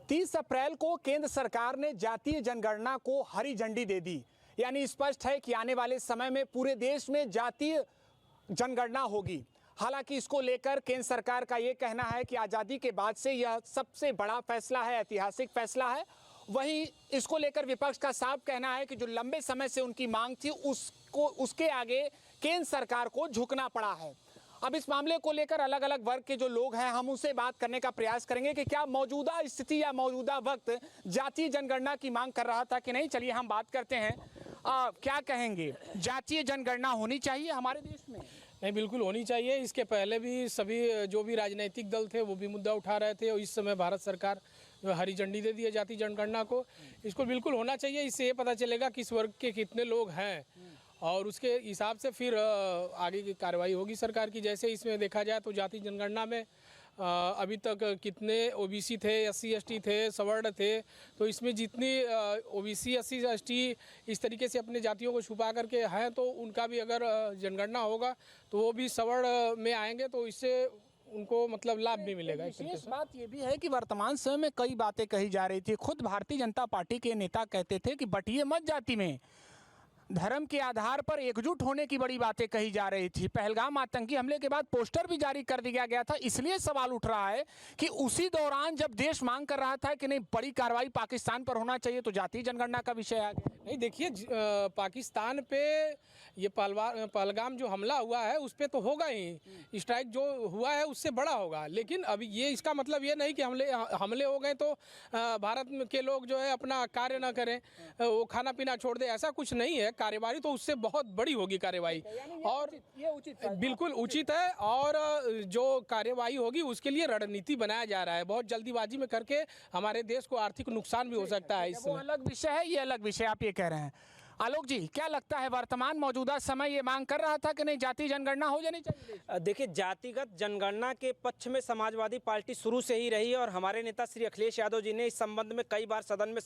30 अप्रैल को केंद्र सरकार ने जातीय जनगणना को हरी झंडी दे दी। यानी स्पष्ट है कि आने वाले समय में पूरे देश में जातीय जनगणना होगी। हालांकि इसको लेकर केंद्र सरकार का ये कहना है कि आज़ादी के बाद से यह सबसे बड़ा फैसला है, ऐतिहासिक फैसला है। वहीं इसको लेकर विपक्ष का साफ कहना है कि जो लंबे समय से उनकी मांग थी उसके आगे केंद्र सरकार को झुकना पड़ा है। अब इस मामले को लेकर अलग अलग वर्ग के जो लोग हैं, हम उनसे बात करने का प्रयास करेंगे कि क्या मौजूदा स्थिति या मौजूदा वक्त जातीय जनगणना की मांग कर रहा था कि नहीं। चलिए हम बात करते हैं। क्या कहेंगे, जातीय जनगणना होनी चाहिए हमारे देश में? नहीं, बिल्कुल होनी चाहिए। इसके पहले भी सभी जो भी राजनीतिक दल थे वो भी मुद्दा उठा रहे थे और इस समय भारत सरकार हरी झंडी दे दी है जातीय जनगणना को। इसको बिल्कुल होना चाहिए। इससे ये पता चलेगा कि इस वर्ग के कितने लोग हैं और उसके हिसाब से फिर आगे की कार्रवाई होगी सरकार की। जैसे इसमें देखा जाए तो जातीय जनगणना में अभी तक कितने ओबीसी थे, एससी एसटी थे, सवर्ण थे, तो इसमें जितनी ओबीसी एससी एसटी इस तरीके से अपने जातियों को छुपा करके हैं, तो उनका भी अगर जनगणना होगा तो वो भी सवर्ण में आएंगे, तो इससे उनको मतलब लाभ भी मिलेगा। विशेष बात ये भी है कि वर्तमान समय में कई बातें कही जा रही थी। खुद भारतीय जनता पार्टी के नेता कहते थे कि बटिए मत जाति में, धर्म के आधार पर एकजुट होने की बड़ी बातें कही जा रही थी। पहलगाम आतंकी हमले के बाद पोस्टर भी जारी कर दिया गया था। इसलिए सवाल उठ रहा है कि उसी दौरान जब देश मांग कर रहा था कि नहीं, बड़ी कार्रवाई पाकिस्तान पर होना चाहिए, तो जातीय जनगणना का विषय आ गया। नहीं, देखिए, पाकिस्तान पे ये पहलगाम जो हमला हुआ है उस पर तो होगा ही, स्ट्राइक जो हुआ है उससे बड़ा होगा। लेकिन अभी ये इसका मतलब ये नहीं कि हमले हो गए तो भारत के लोग जो है अपना कार्य ना करें, वो खाना पीना छोड़ दे, ऐसा कुछ नहीं है। कार्यवाही तो उससे बहुत बड़ी होगी कार्यवाही, और ये उचित है, बिल्कुल उचित है। और जो कार्यवाही होगी उसके लिए रणनीति बनाया जा रहा है। बहुत जल्दीबाजी में करके हमारे देश को आर्थिक नुकसान भी हो सकता है। इसमें अलग विषय है, ये अलग विषय आप ये कह रहे हैं। आलोक जी, क्या लगता है, वर्तमान मौजूदा समय ये मांग कर रहा था कि नहीं जातीय जनगणना हो जानी चाहिए? देखिए, जातिगत जनगणना के पक्ष में समाजवादी पार्टी शुरू से ही रही है और हमारे नेता श्री अखिलेश यादव जी ने इस संबंध में कई बार सदन में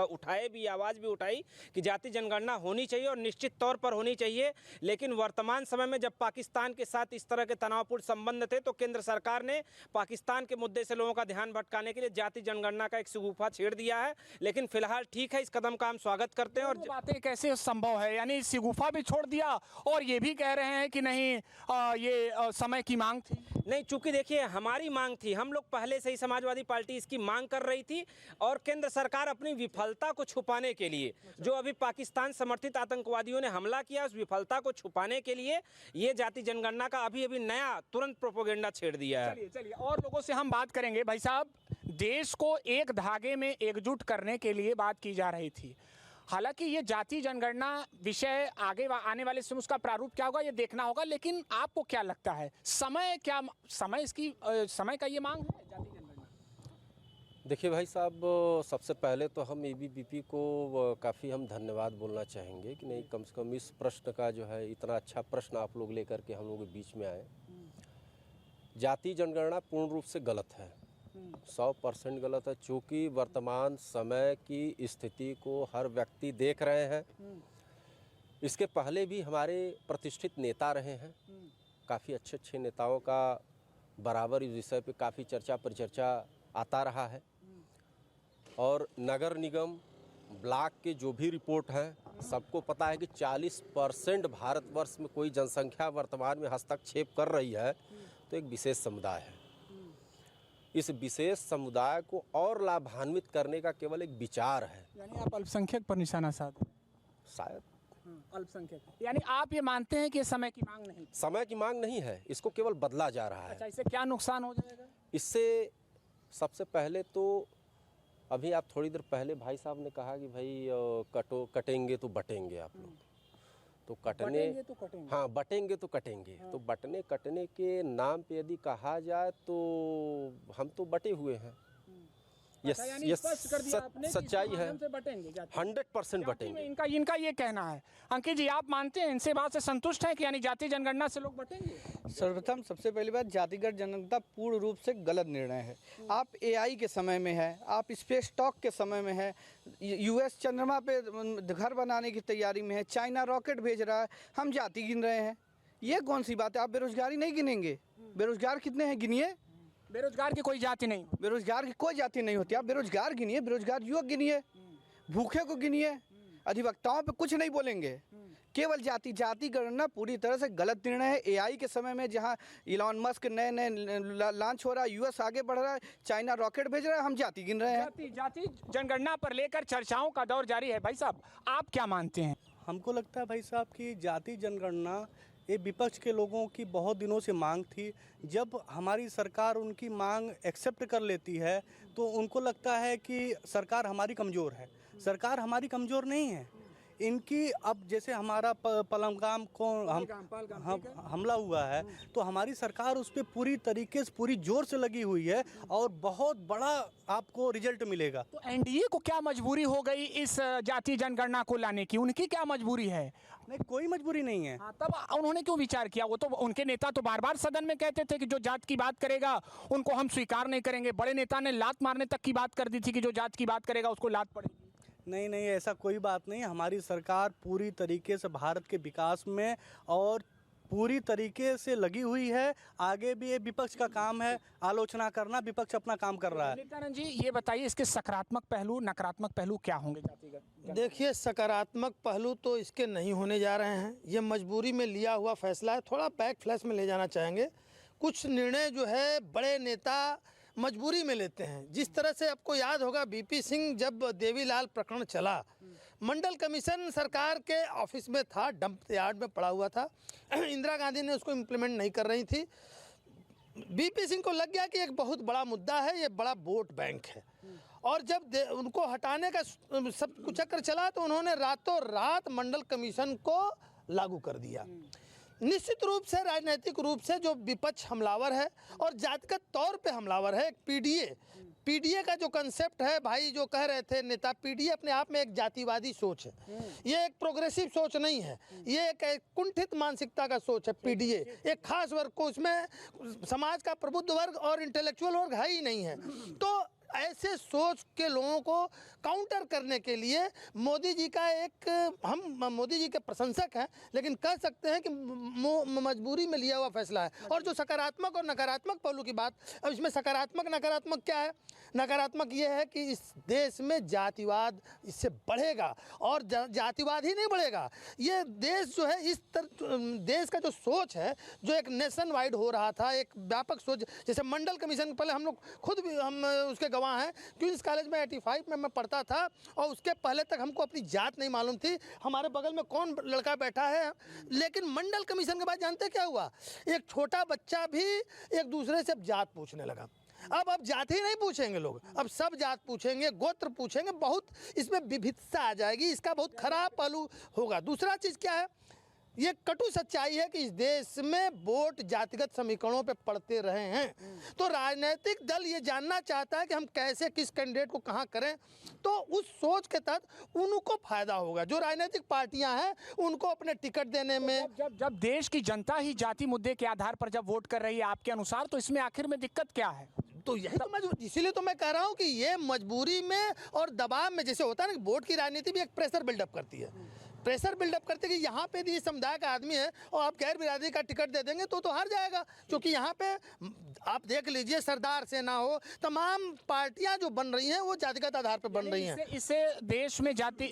उठाए भी, आवाज़ भी उठाई कि जातीय जनगणना होनी चाहिए और निश्चित तौर पर होनी चाहिए। लेकिन वर्तमान समय में जब पाकिस्तान के साथ इस तरह के तनावपूर्ण संबंध थे, तो केंद्र सरकार ने पाकिस्तान के मुद्दे से लोगों का ध्यान भटकाने के लिए जातीय जनगणना का एक शगुफा छेड़ दिया है। लेकिन फिलहाल ठीक है, इस कदम का हम स्वागत करते हैं। और बातें कैसे संभव है, यानी शगुफा भी छोड़ दिया और ये भी कह रहे हैं कि नहीं ये समय की मांग थी? नहीं, चूंकि देखिए हमारी मांग थी, हम लोग पहले से ही समाजवादी पार्टी इसकी मांग कर रही थी, और केंद्र सरकार अपनी विफलता को छुपाने के लिए, जो अभी पाकिस्तान समर्थित आतंकवादियों ने हमला किया, उस विफलता को छुपाने के लिए ये जातीय जनगणना का अभी नया तुरंत प्रोपोगेंडा छेड़ दिया है। चलिए और लोगों से हम बात करेंगे। भाई साहब, देश को एक धागे में एकजुट करने के लिए बात की जा रही थी। हालांकि ये जातीय जनगणना विषय आगे आने वाले समय उसका प्रारूप क्या होगा ये देखना होगा। लेकिन आपको क्या लगता है, समय का ये मांग है जातीय जनगणना? देखिए भाई साहब, सबसे पहले तो हम एबीवीपी को काफ़ी हम धन्यवाद बोलना चाहेंगे कि नहीं, कम से कम इस प्रश्न का जो है, इतना अच्छा प्रश्न आप लोग लेकर के हम लोग के बीच में आए। जातीय जनगणना पूर्ण रूप से गलत है, 100% गलत है। चूँकि वर्तमान समय की स्थिति को हर व्यक्ति देख रहे हैं। इसके पहले भी हमारे प्रतिष्ठित नेता रहे हैं, काफ़ी अच्छे अच्छे नेताओं का बराबर इस विषय पे काफ़ी चर्चा परिचर्चा आता रहा है। और नगर निगम ब्लॉक के जो भी रिपोर्ट है, सबको पता है कि 40% भारतवर्ष में कोई जनसंख्या वर्तमान में हस्तक्षेप कर रही है, तो एक विशेष समुदाय है। इस विशेष समुदाय को और लाभान्वित करने का केवल एक विचार है। यानी आप अल्पसंख्यक पर निशाना साध? शायद अल्पसंख्यक, यानी आप ये मानते हैं कि समय की मांग नहीं? समय की मांग नहीं है, इसको केवल बदला जा रहा है। अच्छा, इससे क्या नुकसान हो जाएगा? इससे सबसे पहले तो अभी आप थोड़ी देर पहले भाई साहब ने कहा कि भाई कटेंगे तो बटेंगे आप लोग, तो कटने तो कटेंगे। हाँ, बटेंगे तो कटेंगे। हाँ। तो बटने कटने के नाम पे यदि कहा जाए तो हम तो बटे हुए हैं। ये सच्चाई है, 100% बटेंगे। इनका ये कहना है। अंकित जी, आप मानते हैं, इनसे बात से संतुष्ट हैं कि यानी जातीय जनगणना से लोग बटेंगे? सर्वप्रथम सबसे पहली बात, जातिगत जनगणना पूर्ण रूप से गलत निर्णय है। आप एआई के समय में है, आप स्पेस टॉक के समय में है, यूएस चंद्रमा पे घर बनाने की तैयारी में है, चाइना रॉकेट भेज रहा है, हम जाति गिन रहे हैं। ये कौन सी बात है? आप बेरोजगारी नहीं गिनेंगे? बेरोजगार कितने हैं गिनिए। बेरोजगार की कोई जाति नहीं। बेरोजगार की कोई जाति नहीं होती। आप बेरोजगार गिनिए, बेरोजगार युवक गिनिए, भूखे को गिनिए, अधिवक्ताओं पे कुछ नहीं बोलेंगे। केवल जाति गणना पूरी तरह से गलत निर्णय है। एआई के समय में जहां इलॉन मस्क नए लॉन्च हो रहा है, यूएस आगे बढ़ रहा है, चाइना रॉकेट भेज रहा है, हम जाति गिन रहे हैं। जाति जनगणना पर लेकर चर्चाओं का दौर जारी है। भाई साहब, आप क्या मानते हैं? हमको लगता है भाई साहब कि जाति जनगणना ये विपक्ष के लोगों की बहुत दिनों से मांग थी। जब हमारी सरकार उनकी मांग एक्सेप्ट कर लेती है तो उनको लगता है कि सरकार हमारी कमज़ोर है। सरकार हमारी कमज़ोर नहीं है। इनकी अब जैसे हमारा पहलगाम को हमला हुआ है तो हमारी सरकार उस पर पूरी तरीके से पूरी जोर से लगी हुई है और बहुत बड़ा आपको रिजल्ट मिलेगा। तो एनडीए को क्या मजबूरी हो गई इस जातीय जनगणना को लाने की? उनकी क्या मजबूरी है? नहीं, कोई मजबूरी नहीं है। हाँ, तब उन्होंने क्यों विचार किया? वो तो उनके नेता तो बार बार सदन में कहते थे कि जो जात की बात करेगा उनको हम स्वीकार नहीं करेंगे। बड़े नेता ने लात मारने तक की बात कर दी थी कि जो जात की बात करेगा उसको लात पड़ेगी। नहीं, ऐसा कोई बात नहीं। हमारी सरकार पूरी तरीके से भारत के विकास में और पूरी तरीके से लगी हुई है। आगे भी ये विपक्ष का काम है आलोचना करना, विपक्ष अपना काम कर रहा है। नित्यानंद जी, ये बताइए इसके सकारात्मक पहलू, नकारात्मक पहलू क्या होंगे जातिगत? देखिए, सकारात्मक पहलू तो इसके नहीं होने जा रहे हैं। ये मजबूरी में लिया हुआ फैसला है। थोड़ा बैक फ्लैश में ले जाना चाहेंगे। कुछ निर्णय जो है बड़े नेता मजबूरी में लेते हैं। जिस तरह से आपको याद होगा, बीपी सिंह जब देवीलाल प्रकरण चला, मंडल कमीशन सरकार के ऑफिस में था, डंप यार्ड में पड़ा हुआ था। इंदिरा गांधी ने उसको इम्प्लीमेंट नहीं कर रही थी। बीपी सिंह को लग गया कि एक बहुत बड़ा मुद्दा है, ये बड़ा वोट बैंक है, और जब उनको हटाने का सब कुछ चक्कर चला तो उन्होंने रातों रात मंडल कमीशन को लागू कर दिया। निश्चित रूप से राजनीतिक रूप से जो विपक्ष हमलावर है और जातिगत तौर पे हमलावर है। पीडीए का जो कंसेप्ट है, भाई जो कह रहे थे नेता, पीडीए अपने आप में एक जातिवादी सोच है। ये एक प्रोग्रेसिव सोच नहीं है, ये एक कुंठित मानसिकता का सोच है। पीडीए एक खास वर्ग को, उसमें समाज का प्रबुद्ध वर्ग और इंटेलेक्चुअल वर्ग है ही नहीं है। तो ऐसे सोच के लोगों को काउंटर करने के लिए मोदी जी का एक, हम मोदी जी के प्रशंसक हैं, लेकिन कह सकते हैं कि मजबूरी में लिया हुआ फैसला है। और जो सकारात्मक और नकारात्मक पहलू की बात, अब इसमें सकारात्मक नकारात्मक क्या है? नकारात्मक ये है कि इस देश में जातिवाद इससे बढ़ेगा, और जातिवाद ही नहीं बढ़ेगा, ये देश जो है इस देश का जो सोच है, जो एक नेशन वाइड हो रहा था, एक व्यापक सोच, जैसे मंडल कमीशन, पहले हम लोग खुद भी हम उसके गवाह हैं। क्वींस कॉलेज में 85 में मैं पढ़ता था और उसके पहले तक हमको अपनी जात नहीं मालूम थी, हमारे बगल में कौन लड़का बैठा है। लेकिन मंडल कमीशन के बाद जानते क्या हुआ? एक छोटा बच्चा भी एक दूसरे से जात पूछने लगा। अब जात ही नहीं पूछेंगे लोग, अब सब जात पूछेंगे, गोत्र पूछेंगे। बहुत इसमें विविधता आ जाएगी, इसका बहुत खराब पहलू होगा। दूसरा चीज़ क्या है? ये कटु सच्चाई है कि इस देश में वोट जातिगत समीकरणों पे पड़ते रहे हैं। तो राजनीतिक दल ये जानना चाहता है कि हम कैसे किस कैंडिडेट को कहाँ करें, तो उस सोच के तहत उनको फायदा होगा। जो राजनीतिक पार्टियां हैं उनको अपने टिकट देने में, जब देश की जनता ही जाति मुद्दे के आधार पर जब वोट कर रही है आपके अनुसार, तो इसमें आखिर में दिक्कत क्या है? तो यही तो इसीलिए तो मैं कह रहा हूँ कि ये मजबूरी में और दबाव में, जैसे होता है ना, वोट की राजनीति भी एक प्रेशर बिल्डअप करती है। प्रेशर बिल्डअप करते कि यहाँ पे भी समुदाय का आदमी है और आप गैर बिरादरी का टिकट दे देंगे तो हार जाएगा। क्योंकि यहाँ पे आप देख लीजिए, सरदार सेना हो, तमाम पार्टियां जो बन रही हैं वो जातिगत आधार पर बन रही हैं। इससे देश में जाति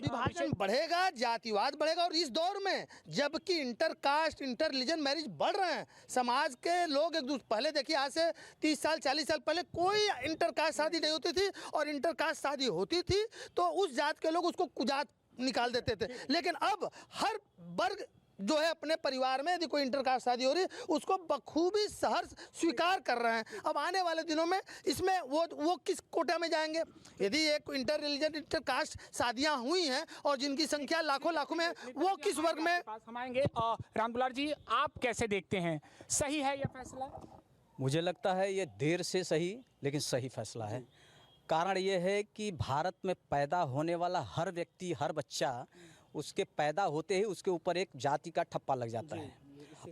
विभाजन बढ़ेगा, जातिवाद बढ़ेगा। और इस दौर में जबकि inter caste, inter religion marriage बढ़ रहे हैं, समाज के लोग एक दूसरे, पहले देखिए आज से 30 साल 40 साल पहले कोई इंटर कास्ट शादी नहीं होती थी, और इंटर कास्ट शादी होती थी तो उस जात के लोग उसको कुजात निकाल देते थे। लेकिन अब हर वर्ग जो है अपने परिवार में यदि कोई इंटरकास्ट शादी हो रही है उसको बखूबी सहर्ष स्वीकार कर रहे हैं। अब आने वाले दिनों में इसमें वो किस कोटा में जाएंगे? यदि एक इंटर रिलीजन इंटरकास्ट शादियां हुई हैं और जिनकी संख्या लाखों में, वो किस वर्ग में? हम आएंगे। रामदुलार जी, आप कैसे देखते हैं, सही है यह फैसला? मुझे लगता है ये देर से सही लेकिन सही फैसला है। कारण ये है कि भारत में पैदा होने वाला हर व्यक्ति, हर बच्चा, उसके पैदा होते ही उसके ऊपर एक जाति का ठप्पा लग जाता है,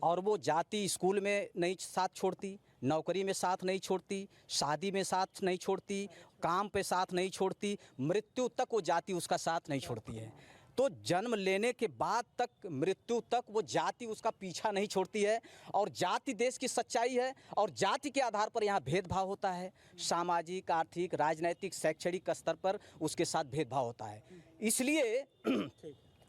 और वो जाति स्कूल में नहीं साथ छोड़ती, नौकरी में साथ नहीं छोड़ती, शादी में साथ नहीं छोड़ती, काम पे साथ नहीं छोड़ती, मृत्यु तक वो जाति उसका साथ नहीं छोड़ती है। तो जन्म लेने के बाद तक मृत्यु तक वो जाति उसका पीछा नहीं छोड़ती है। और जाति देश की सच्चाई है, और जाति के आधार पर यहाँ भेदभाव होता है। सामाजिक, आर्थिक, राजनैतिक, शैक्षणिक स्तर पर उसके साथ भेदभाव होता है। इसलिए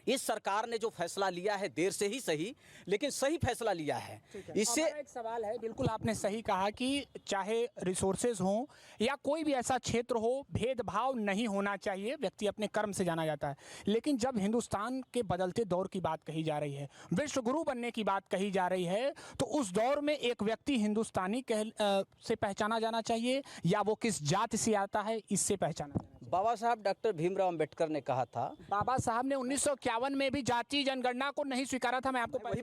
इस सरकार ने जो फैसला लिया है, देर से ही सही लेकिन सही फैसला लिया है। इससे हमारा एक सवाल है, बिल्कुल आपने सही कहा कि चाहे रिसोर्सेज हों या कोई भी ऐसा क्षेत्र हो, भेदभाव नहीं होना चाहिए, व्यक्ति अपने कर्म से जाना जाता है। लेकिन जब हिंदुस्तान के बदलते दौर की बात कही जा रही है, विश्व गुरु बनने की बात कही जा रही है, तो उस दौर में एक व्यक्ति हिंदुस्तानी से पहचाना जाना चाहिए या वो किस जाति से आता है इससे पहचाना जाना चाहिए? बाबा साहब डॉक्टर भीमराव अंबेडकर ने कहा था, बाबा साहब ने 1951 में भी जाति जनगणना को नहीं स्वीकारा था। मैं वही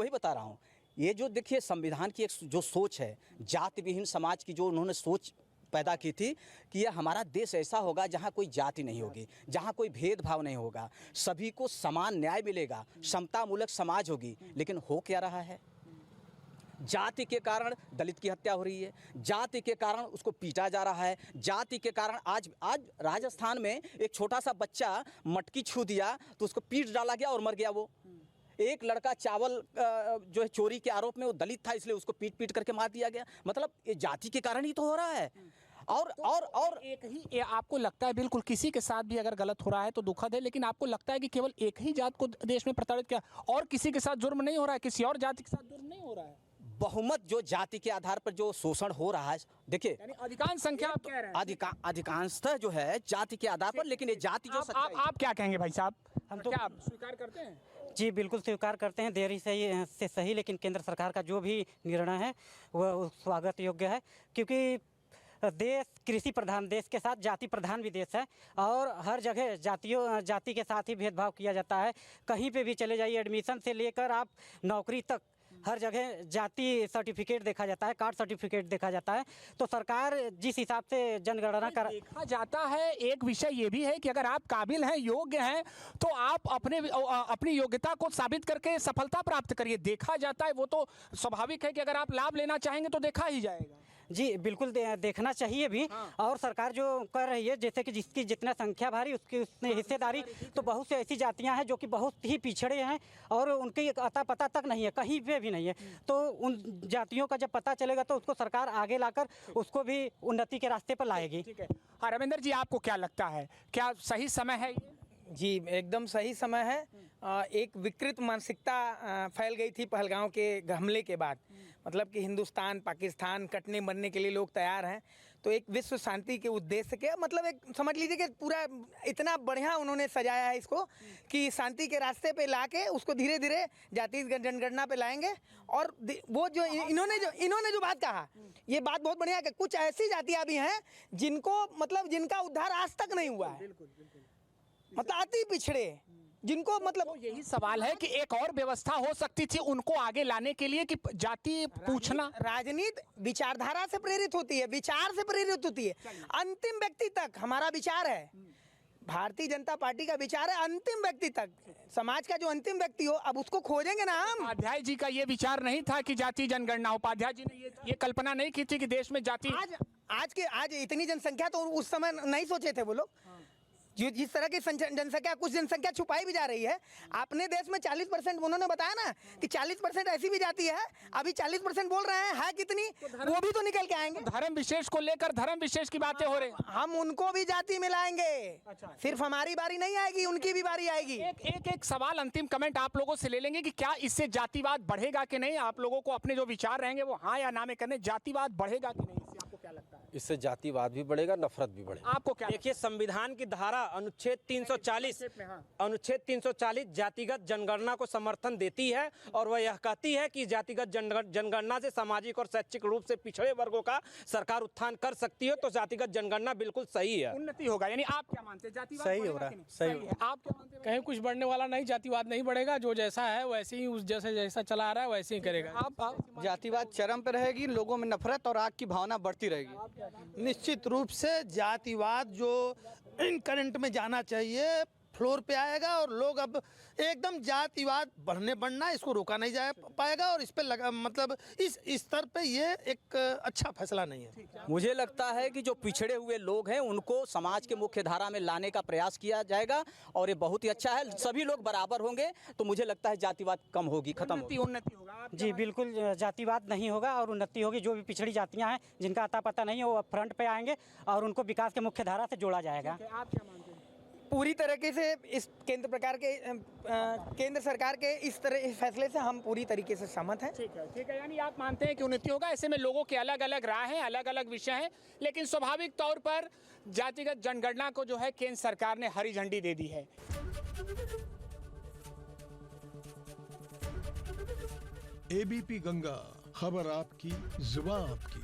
बता रहा हूँ। ये जो देखिए संविधान की एक जो सोच है, जाति विहीन समाज की जो उन्होंने सोच पैदा की थी कि यह हमारा देश ऐसा होगा जहाँ कोई जाति नहीं होगी, जहाँ कोई भेदभाव नहीं होगा, सभी को समान न्याय मिलेगा, समतामूलक समाज होगी। लेकिन हो क्या रहा है? जाति के कारण दलित की हत्या हो रही है, जाति के कारण उसको पीटा जा रहा है, जाति के कारण आज राजस्थान में एक छोटा सा बच्चा मटकी छू दिया तो उसको पीट डाला गया और मर गया। वो एक लड़का चावल जो है चोरी के आरोप में, वो दलित था इसलिए उसको पीट करके मार दिया गया। मतलब ये जाति के कारण ही तो हो रहा है। और एक ही आपको लगता है, बिल्कुल किसी के साथ भी अगर गलत हो रहा है तो दुखद है, लेकिन आपको लगता है कि केवल एक ही जात को देश में प्रताड़ित किया और किसी के साथ जुर्म नहीं हो रहा है, किसी और जाति के साथ जुर्म नहीं हो रहा है? बहुमत जो जाति के आधार पर जो शोषण हो रहा है, देखिए अधिकांश संख्या आप कह रहे हैं, अधिकांशतः जो है जाति के आधार पर, लेकिन ये जाति जो आप क्या कहेंगे भाई साहब? हम तो क्या आप स्वीकार करते हैं? जी बिल्कुल स्वीकार करते हैं, देरी से सही, लेकिन केंद्र सरकार का जो भी निर्णय है वह स्वागत योग्य है। क्योंकि देश कृषि प्रधान देश के साथ जाति प्रधान भी देश है, और हर जगह जाति के साथ ही भेदभाव किया जाता है। कहीं पे भी चले जाइए, एडमिशन से लेकर आप नौकरी तक हर जगह जाति सर्टिफिकेट देखा जाता है, कास्ट सर्टिफिकेट देखा जाता है। तो सरकार जिस हिसाब से जनगणना देखा जाता है, एक विषय ये भी है कि अगर आप काबिल हैं, योग्य हैं, तो आप अपनी योग्यता को साबित करके सफलता प्राप्त करिए। देखा जाता है, वो तो स्वाभाविक है कि अगर आप लाभ लेना चाहेंगे तो देखा ही जाएगा। जी बिल्कुल देखना चाहिए भी। और सरकार जो कर रही है, जैसे कि जिसकी जितना संख्या भारी उसकी उतनी हिस्सेदारी, तो बहुत सी ऐसी जातियां हैं जो कि बहुत ही पिछड़े हैं और उनकी अता पता तक नहीं है, कहीं पे भी नहीं है। तो उन जातियों का जब पता चलेगा तो उसको सरकार आगे लाकर उसको भी उन्नति के रास्ते पर लाएगी। ठीक है। हाँ रविंदर जी, आपको क्या लगता है, क्या सही समय है ये? जी एकदम सही समय है। एक विकृत मानसिकता फैल गई थी पहलगांव के हमले के बाद, मतलब कि हिंदुस्तान पाकिस्तान कटने मरने के लिए लोग तैयार हैं। तो एक विश्व शांति के उद्देश्य के, मतलब एक समझ लीजिए कि पूरा इतना बढ़िया उन्होंने सजाया है इसको कि शांति के रास्ते पे लाके उसको धीरे धीरे जाति जनगणना पे लाएंगे। और वो जो इन्होंने जो बात कहा, ये बात बहुत बढ़िया है कि कुछ ऐसी जातियां भी हैं जिनको मतलब जिनका उद्धार आज तक नहीं हुआ है, मतलब अति पिछड़े, जिनको मतलब तो यही सवाल है कि एक और व्यवस्था हो सकती थी उनको आगे लाने के लिए कि जाति पूछना। राजनीति विचारधारा से प्रेरित होती है, विचार से प्रेरित होती है, अंतिम व्यक्ति तक हमारा विचार है। भारतीय जनता पार्टी का विचार है अंतिम व्यक्ति तक, समाज का जो अंतिम व्यक्ति हो, अब उसको खोजेंगे ना हम। उपाध्याय जी का ये विचार नहीं था कि जाति जनगणना, उपाध्याय जी ने ये कल्पना नहीं की थी कि देश में जाति। आज इतनी जनसंख्या तो उस समय नहीं सोचे थे वो लोग। जिस तरह की जनसंख्या, कुछ जनसंख्या छुपाई भी जा रही है। अपने देश में 40%, उन्होंने बताया ना कि 40% ऐसी भी जाती है, अभी 40% बोल रहे हैं, है कितनी वो भी तो निकल के आएंगे। धर्म विशेष को लेकर धर्म विशेष की बातें हो रही, हम उनको भी जाति मिलाएंगे। सिर्फ हमारी बारी नहीं आएगी, उनकी भी बारी आएगी। एक सवाल, अंतिम कमेंट आप लोगों से ले लेंगे कि क्या इससे जातिवाद बढ़ेगा कि नहीं? आप लोगों को अपने जो विचार रहेंगे वो हाँ या ना में करने, जातिवाद बढ़ेगा कि नहीं, इससे आपको क्या लगता है? इससे जातिवाद भी बढ़ेगा, नफरत भी बढ़ेगा। आपको क्या? देखिए, संविधान की धारा अनुच्छेद 340 जातिगत जनगणना को समर्थन देती है और वह यह कहती है कि जातिगत जनगणना से सामाजिक और शैक्षिक रूप से पिछड़े वर्गों का सरकार उत्थान कर सकती है। तो जातिगत जनगणना बिल्कुल सही है, उन्नति होगा। यानी आप क्या मानते हैं, जातिवाद सही हो रहा है? सही है। आप क्या मानते हैं? कहीं कुछ बढ़ने वाला नहीं, जातिवाद नहीं बढ़ेगा। जो जैसा है वैसे ही, उस जैसा चला आ रहा है वैसे ही करेगा। आप जातिवाद चरम पर रहेगी, लोगों में नफरत और आग की भावना बढ़ती रहेगी। निश्चित रूप से जातिवाद जो इन करंट में जाना चाहिए, फ्लोर पे आएगा और लोग अब एकदम जातिवाद बढ़ना इसको रोका नहीं जा पाएगा और इस पे लगा मतलब इस स्तर पे ये एक अच्छा फैसला नहीं है। मुझे लगता है कि जो पिछड़े हुए लोग हैं उनको समाज के मुख्य धारा में लाने का प्रयास किया जाएगा और ये बहुत ही अच्छा है। सभी लोग बराबर होंगे तो मुझे लगता है जातिवाद कम होगी, खत्म होगी। उन्नति होगा। आप जी बिल्कुल, जातिवाद नहीं होगा और उन्नति होगी। जो भी पिछड़ी जातियां हैं जिनका अता पता नहीं है वो अब फ्रंट पे आएंगे और उनको विकास के मुख्य धारा से जोड़ा जाएगा। आप क्या मानते हैं? पूरी तरीके से इस केंद्र सरकार के इस फैसले से हम पूरी तरीके से सहमत हैं। ठीक है, यानी आप मानते हैं कि उन्नति होगा। ऐसे में लोगों के अलग अलग राय हैं, अलग अलग विषय हैं, लेकिन स्वाभाविक तौर पर जातिगत जनगणना को जो है केंद्र सरकार ने हरी झंडी दे दी है। एबीपी गंगा, खबर आपकी, जुबान आपकी।